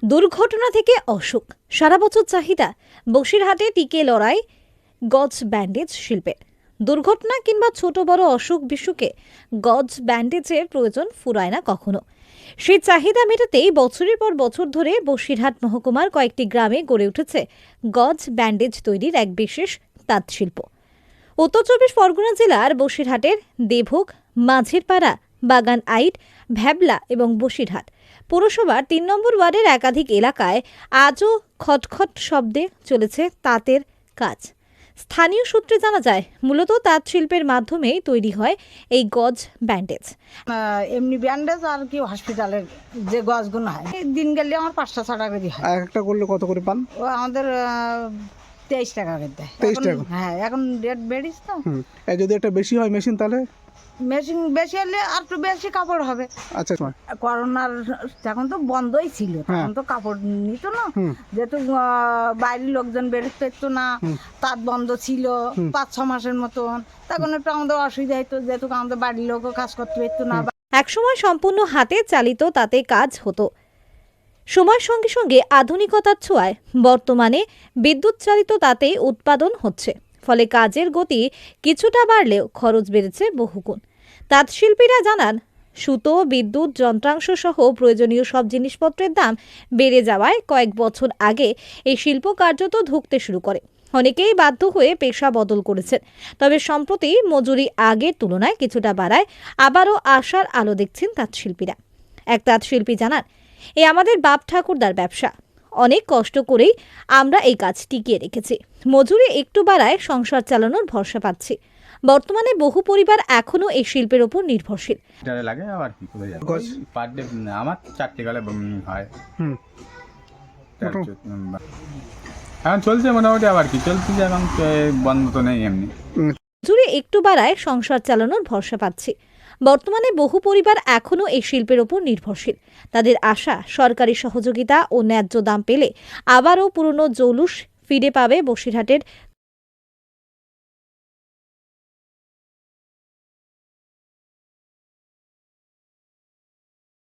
দুর্ঘটনা থেকে অসুখ, সারা বছর চাহিদা, বসিরহাটে টিকে লড়াই গজ ব্যান্ডেজ শিল্পের। দুর্ঘটনা কিংবা ছোট বড় অসুখ বিসুখে গজ ব্যান্ডেজের প্রয়োজন ফুরায় না কখনো। সেই চাহিদা মেটাতেই বছরের পর বছর ধরে বসিরহাট মহকুমার কয়েকটি গ্রামে গড়ে উঠেছে গজ ব্যান্ডেজ তৈরির এক বিশেষ তাঁত শিল্প। উত্তর চব্বিশ পরগনা জেলার বসিরহাটের দেভোগ, মাঝেরপাড়া, বাগান আইট, ভ্যাবলা এবং বসিরহাট পৌরসভার ৩ নম্বর ওয়ার্ডের একাধিক এলাকায় আজও খটখট শব্দে চলেছে তাঁতের কাজ। স্থানীয় সূত্রে জানা যায়, মূলত তাঁত শিল্পের মাধ্যমেই তৈরি হয় এই গজ ব্যান্ডেজ। এমনি ব্যান্ডেজ আর কি হসপিটালের যে গজগুলো হয়, দিন গেলে আমার 5-6 করে হয়। একটা করলে কত করে পান? ও আমাদের 23 টাকা করে দেয়। 23 টাকা? হ্যাঁ, এখন রেট বেড়েছে তো। যদি একটা বেশি হয় মেশিন, তাহলে মেশিন বেশি হলে আর একটু বেশি কাপড় হবে। আচ্ছা, করোনার তখন তো বন্ধই ছিল, তখন তো কাপড় নিত না, যেহেতু বাইরের লোকজন বেরোতে তো না, তাঁত বন্ধ ছিল 5-6 মাসের মতন। তখন একটু আমাদের অসুবিধা হতো, যেহেতু আমাদের বাড়ির লোকও কাজ করতে পারতো না। একসময় সম্পূর্ণ হাতে চালিত তাতে কাজ হতো। সময়ের সঙ্গে সঙ্গে আধুনিকতার ছোঁয়ায় বর্তমানে বিদ্যুৎ চালিত তাতে উৎপাদন হচ্ছে, ফলে কাজের গতি কিছুটা বাড়লেও খরচ বেড়েছে বহুগুণ। তাঁত শিল্পীরা জানান, সুতো, বিদ্যুৎ, যন্ত্রাংশ সহ প্রয়োজনীয় সব জিনিসপত্রের দাম বেড়ে যাওয়ায় কয়েক বছর আগে এই শিল্প কার্যত ধুঁকতে শুরু করে। অনেকেই বাধ্য হয়ে পেশা বদল করেছেন। তবে সম্প্রতি মজুরি আগের তুলনায় কিছুটা বাড়ায় আবারও আশার আলো দেখছেন তাঁত শিল্পীরা। এক তাঁত শিল্পী জানান, এ আমাদের বাপ ঠাকুরদার ব্যবসা, অনেক কষ্ট করেই আমরা এই কাজ টিকিয়ে রেখেছি। মজুরি একটু বাড়ায় সংসার চালানোর ভরসা পাচ্ছি। বর্তমানে বহু পরিবার এখনো এই শিল্পের উপর নির্ভরশীল। লাগে আবার কি করে যাবে, পার ডে আমার 4টে গেলে হয়। এখন চলছে মোটামুটি, আবার কি চলছে, এখন বন্ধ তো নেই এমনি। মজুরি একটু বাড়ায় সংসার চালানোর ভরসা পাচ্ছি। বর্তমানে বহু পরিবার এখনো এই শিল্পের উপর নির্ভরশীল। তাদের আশা, সরকারি সহযোগিতা ও ন্যায্য দাম পেলে আবারও পুরনো জৌলুস ফিরে পাবে বসিরহাটের